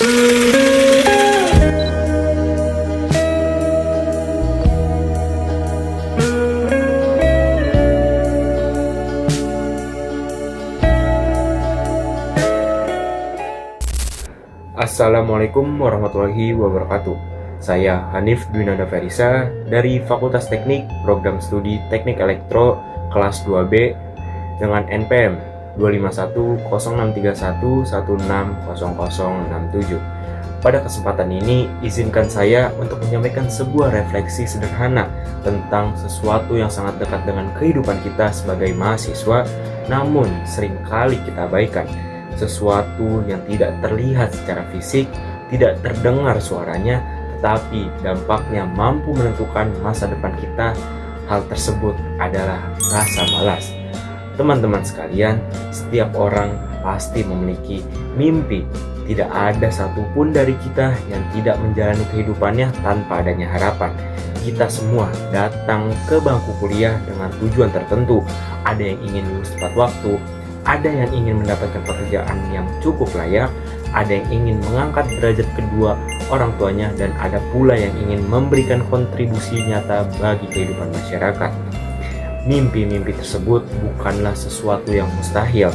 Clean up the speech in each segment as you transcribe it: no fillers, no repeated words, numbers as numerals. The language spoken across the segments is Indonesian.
Assalamualaikum warahmatullahi wabarakatuh. Saya Hanif Dwinanda Ferisa dari Fakultas Teknik Program Studi Teknik Elektro kelas 2B dengan NPM 2510631160067. Pada kesempatan ini, izinkan saya untuk menyampaikan sebuah refleksi sederhana tentang sesuatu yang sangat dekat dengan kehidupan kita sebagai mahasiswa, namun seringkali kita abaikan. Sesuatu yang tidak terlihat secara fisik, tidak terdengar suaranya, tetapi dampaknya mampu menentukan masa depan kita. Hal tersebut adalah rasa malas. Teman-teman sekalian, setiap orang pasti memiliki mimpi. Tidak ada satupun dari kita yang tidak menjalani kehidupannya tanpa adanya harapan. Kita semua datang ke bangku kuliah dengan tujuan tertentu. Ada yang ingin lulus tepat waktu, ada yang ingin mendapatkan pekerjaan yang cukup layak, ada yang ingin mengangkat derajat kedua orang tuanya, dan ada pula yang ingin memberikan kontribusi nyata bagi kehidupan masyarakat. Mimpi-mimpi tersebut bukanlah sesuatu yang mustahil,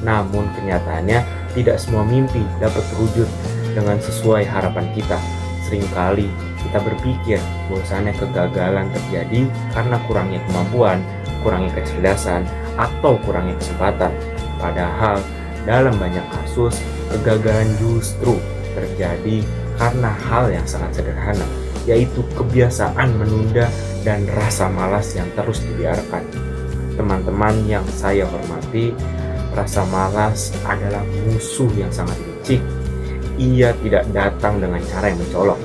namun kenyataannya tidak semua mimpi dapat terwujud dengan sesuai harapan kita. Seringkali kita berpikir bahwasannya kegagalan terjadi karena kurangnya kemampuan, kurangnya kecerdasan, atau kurangnya kesempatan. Padahal dalam banyak kasus, kegagalan justru terjadi karena hal yang sangat sederhana, yaitu kebiasaan menunda dan rasa malas yang terus dibiarkan. Teman-teman yang saya hormati, rasa malas adalah musuh yang sangat licik. Ia tidak datang dengan cara yang mencolok.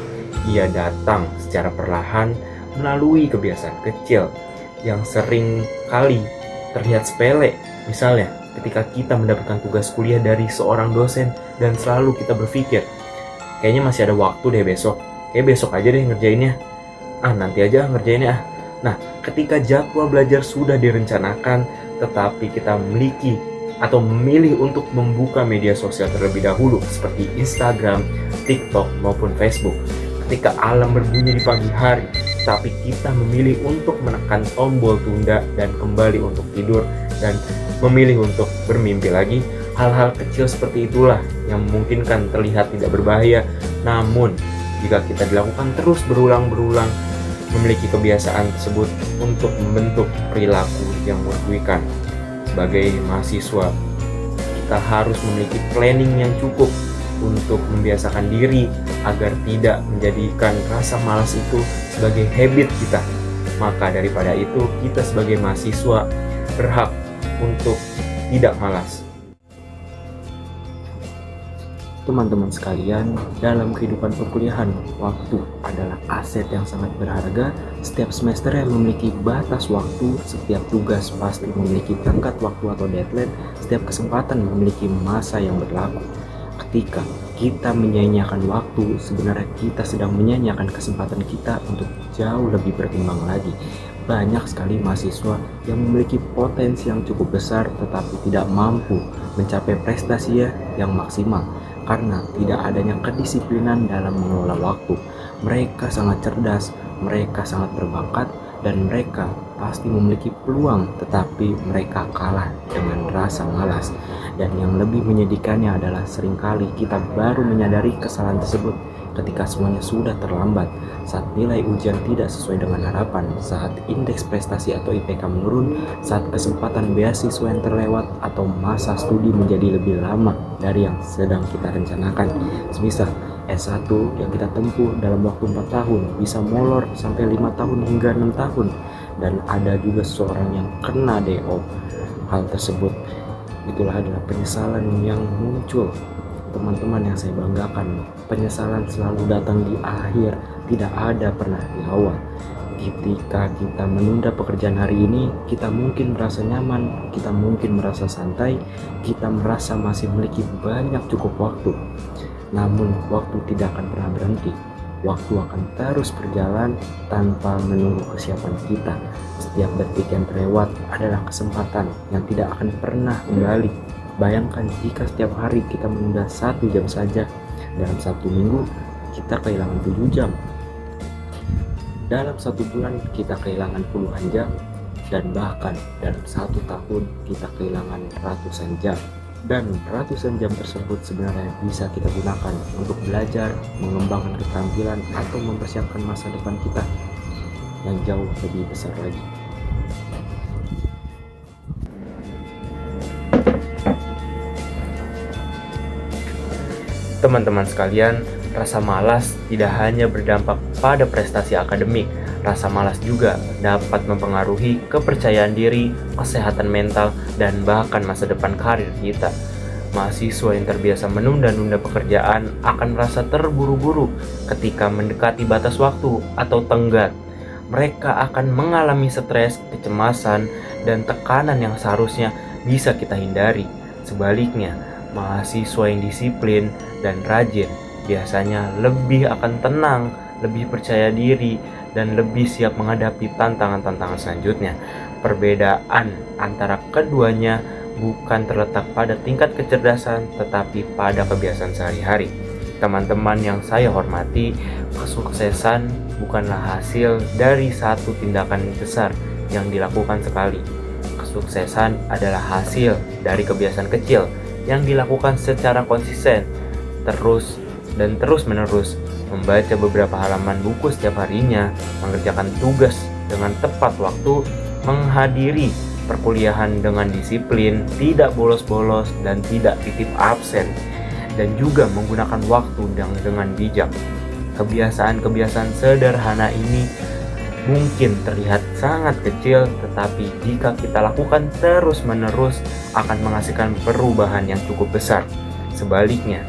Ia datang secara perlahan melalui kebiasaan kecil yang sering kali terlihat sepele. Misalnya, ketika kita mendapatkan tugas kuliah dari seorang dosen dan selalu kita berpikir, kayaknya masih ada waktu deh besok, kayak besok aja deh ngerjainnya, nanti aja ngerjainnya. Nah, ketika jadwal belajar sudah direncanakan, tetapi kita memiliki atau memilih untuk membuka media sosial terlebih dahulu seperti Instagram, TikTok, maupun Facebook. Ketika alarm berbunyi di pagi hari, tapi kita memilih untuk menekan tombol tunda dan kembali untuk tidur dan memilih untuk bermimpi lagi. Hal-hal kecil seperti itulah yang memungkinkan terlihat tidak berbahaya, namun jika kita dilakukan terus berulang-ulang, memiliki kebiasaan tersebut untuk membentuk perilaku yang merugikan. Sebagai mahasiswa, kita harus memiliki planning yang cukup untuk membiasakan diri agar tidak menjadikan rasa malas itu sebagai habit kita. Maka daripada itu, kita sebagai mahasiswa berhak untuk tidak malas. Teman-teman sekalian, dalam kehidupan perkuliahan, waktu adalah aset yang sangat berharga. Setiap semester yang memiliki batas waktu, setiap tugas pasti memiliki tenggat waktu atau deadline, setiap kesempatan memiliki masa yang berlaku. Ketika kita menyia-nyiakan waktu, sebenarnya kita sedang menyia-nyiakan kesempatan kita untuk jauh lebih berkembang lagi. Banyak sekali mahasiswa yang memiliki potensi yang cukup besar tetapi tidak mampu mencapai prestasi yang maksimal karena tidak adanya kedisiplinan dalam mengelola waktu. Mereka sangat cerdas, mereka sangat berbakat, dan mereka pasti memiliki peluang, tetapi mereka kalah dengan rasa malas. Dan yang lebih menyedihkannya adalah seringkali kita baru menyadari kesalahan tersebut ketika semuanya sudah terlambat, saat nilai ujian tidak sesuai dengan harapan, saat indeks prestasi atau IPK menurun, saat kesempatan beasiswa yang terlewat, atau masa studi menjadi lebih lama dari yang sedang kita rencanakan. Semisal S1 yang kita tempuh dalam waktu 4 tahun bisa molor sampai 5 tahun hingga 6 tahun, dan ada juga seseorang yang kena DO. Hal tersebut itulah adalah penyesalan yang muncul. Teman-teman yang saya banggakan, penyesalan selalu datang di akhir, tidak ada pernah di awal. Ketika kita menunda pekerjaan hari ini, kita mungkin merasa nyaman, kita mungkin merasa santai, kita merasa masih memiliki banyak cukup waktu. Namun waktu tidak akan pernah berhenti. Waktu akan terus berjalan tanpa menunggu kesiapan kita. Setiap detik yang terlewat adalah kesempatan yang tidak akan pernah kembali. Bayangkan jika setiap hari kita menunda 1 jam saja, Dalam 1 minggu kita kehilangan 7 jam. Dalam 1 bulan kita kehilangan puluhan jam. Dan bahkan dalam 1 tahun kita kehilangan ratusan jam. Dan ratusan jam tersebut sebenarnya bisa kita gunakan untuk belajar, mengembangkan keterampilan, atau mempersiapkan masa depan kita yang jauh lebih besar lagi. Teman-teman sekalian, rasa malas tidak hanya berdampak pada prestasi akademik. Rasa malas juga dapat mempengaruhi kepercayaan diri, kesehatan mental, dan bahkan masa depan karir kita. Mahasiswa yang terbiasa menunda-nunda pekerjaan akan merasa terburu-buru ketika mendekati batas waktu atau tenggat. Mereka akan mengalami stres, kecemasan, dan tekanan yang seharusnya bisa kita hindari. Sebaliknya, mahasiswa yang disiplin dan rajin biasanya lebih akan tenang, lebih percaya diri, dan lebih siap menghadapi tantangan-tantangan selanjutnya. Perbedaan antara keduanya bukan terletak pada tingkat kecerdasan, tetapi pada kebiasaan sehari-hari. Teman-teman yang saya hormati, kesuksesan bukanlah hasil dari satu tindakan besar yang dilakukan sekali. Kesuksesan adalah hasil dari kebiasaan kecil yang dilakukan secara konsisten, terus-menerus, membaca beberapa halaman buku setiap harinya, mengerjakan tugas dengan tepat waktu, menghadiri perkuliahan dengan disiplin, tidak bolos-bolos dan tidak titip absen, dan juga menggunakan waktu dengan bijak. Kebiasaan-kebiasaan sederhana ini mungkin terlihat sangat kecil, tetapi jika kita lakukan terus-menerus akan menghasilkan perubahan yang cukup besar. Sebaliknya,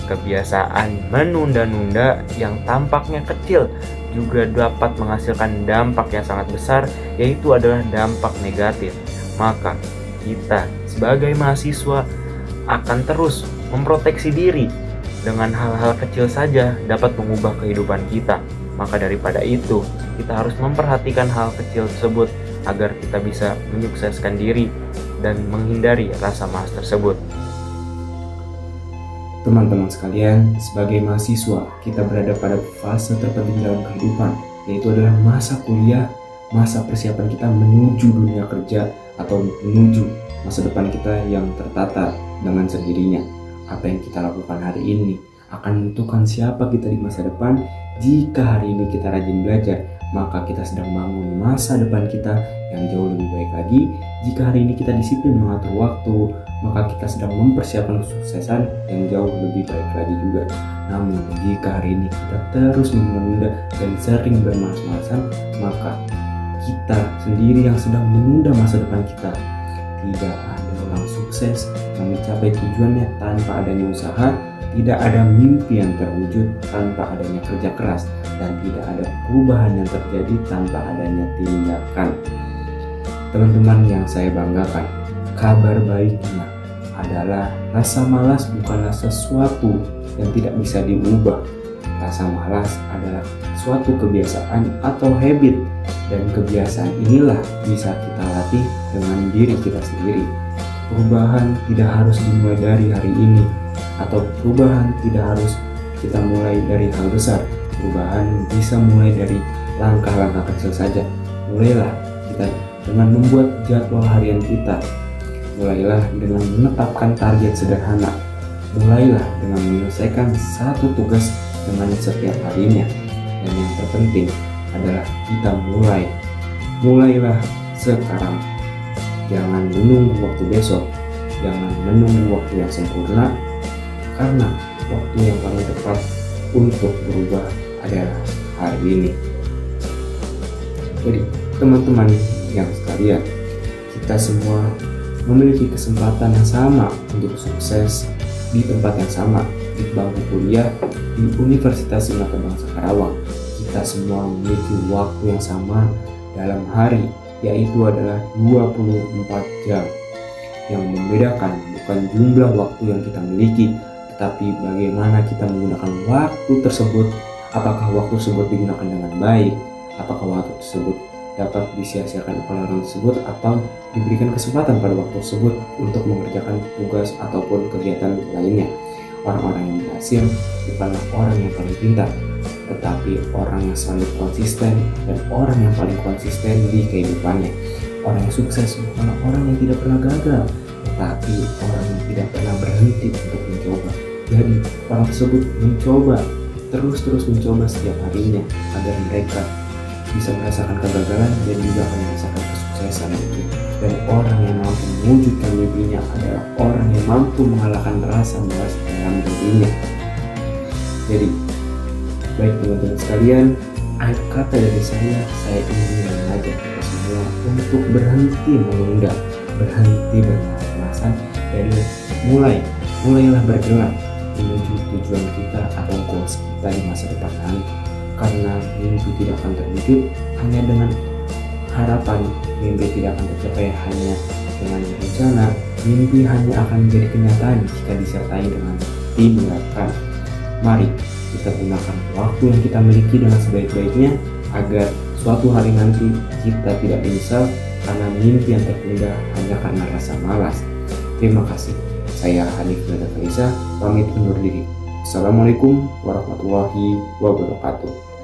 kebiasaan menunda-nunda yang tampaknya kecil juga dapat menghasilkan dampak yang sangat besar, yaitu adalah dampak negatif. Maka kita sebagai mahasiswa akan terus memproteksi diri. Dengan hal-hal kecil saja dapat mengubah kehidupan kita. Maka daripada itu, kita harus memperhatikan hal kecil tersebut agar kita bisa menyukseskan diri dan menghindari rasa malas tersebut. Teman-teman sekalian, sebagai mahasiswa, kita berada pada fase terpenting dalam kehidupan, yaitu adalah masa kuliah, masa persiapan kita menuju dunia kerja atau menuju masa depan kita yang tertata dengan sendirinya. Apa yang kita lakukan hari ini akan menentukan siapa kita di masa depan. Jika hari ini kita rajin belajar, maka kita sedang bangun masa depan kita yang jauh lebih baik lagi. Jika hari ini kita disiplin mengatur waktu, maka kita sedang mempersiapkan kesuksesan yang jauh lebih baik lagi juga. Namun jika hari ini kita terus menunda dan sering bermalas-malasan, maka kita sendiri yang sedang menunda masa depan kita. Tidak ada orang sukses yang mencapai tujuannya tanpa adanya usaha. Tidak ada mimpi yang terwujud tanpa adanya kerja keras, dan tidak ada perubahan yang terjadi tanpa adanya tindakan. Teman-teman yang saya banggakan, kabar baiknya adalah rasa malas bukanlah sesuatu yang tidak bisa diubah. Rasa malas adalah suatu kebiasaan atau habit, dan kebiasaan inilah bisa kita latih dengan diri kita sendiri. Perubahan tidak harus dimulai dari hari ini, atau perubahan tidak harus kita mulai dari hal besar. Perubahan bisa mulai dari langkah-langkah kecil saja. Mulailah kita dengan membuat jadwal harian kita. Mulailah dengan menetapkan target sederhana. Mulailah dengan menyelesaikan satu tugas dengan setiap harinya. Dan yang terpenting adalah kita mulailah sekarang. Jangan menunggu waktu besok, jangan menunggu waktu yang sempurna, karena waktu yang paling tepat untuk berubah adalah hari ini. Jadi teman-teman yang sekalian, kita semua memiliki kesempatan yang sama untuk sukses di tempat yang sama, di bangku kuliah di Universitas Indonesia Bangsa Karawang. Kita semua memiliki waktu yang sama dalam hari, yaitu adalah 24 jam. Yang membedakan bukan jumlah waktu yang kita miliki, tetapi bagaimana kita menggunakan waktu tersebut. Apakah waktu tersebut digunakan dengan baik, apakah waktu tersebut dapat disia-siakan oleh orang tersebut, atau diberikan kesempatan pada waktu tersebut untuk mengerjakan tugas ataupun kegiatan lainnya. Orang-orang yang berhasil bukanlah orang yang paling pintar, tetapi orang yang selalu konsisten dan orang yang paling konsisten di kehidupannya. Orang yang sukses bukanlah orang yang tidak pernah gagal, tetapi orang yang tidak pernah berhenti untuk mencoba. Jadi orang tersebut mencoba, terus mencoba setiap harinya agar mereka bisa merasakan kegagalan dan juga akan merasakan kesuksesan itu. Dan orang yang mampu mewujudkan mimpinya adalah orang yang mampu mengalahkan rasa malas dalam dirinya. Jadi, baik teman-teman sekalian, akhir kata dari saya ingin mengajak kita semua untuk berhenti menunda, berhenti bermalas-malasan, dan mulailah bergerak menuju tujuan kita atau goals kita di masa depan nanti. Karena mimpi tidak akan terwujud hanya dengan harapan, mimpi tidak akan tercapai hanya dengan rencana, mimpi hanya akan menjadi kenyataan jika disertai dengan tindakan. Mari kita gunakan waktu yang kita miliki dengan sebaik-baiknya agar suatu hari nanti kita tidak menyesal karena mimpi yang tertunda hanya karena rasa malas. Terima kasih. Saya Hanif Nada Faisa, pamit undur diri. Assalamualaikum warahmatullahi wabarakatuh.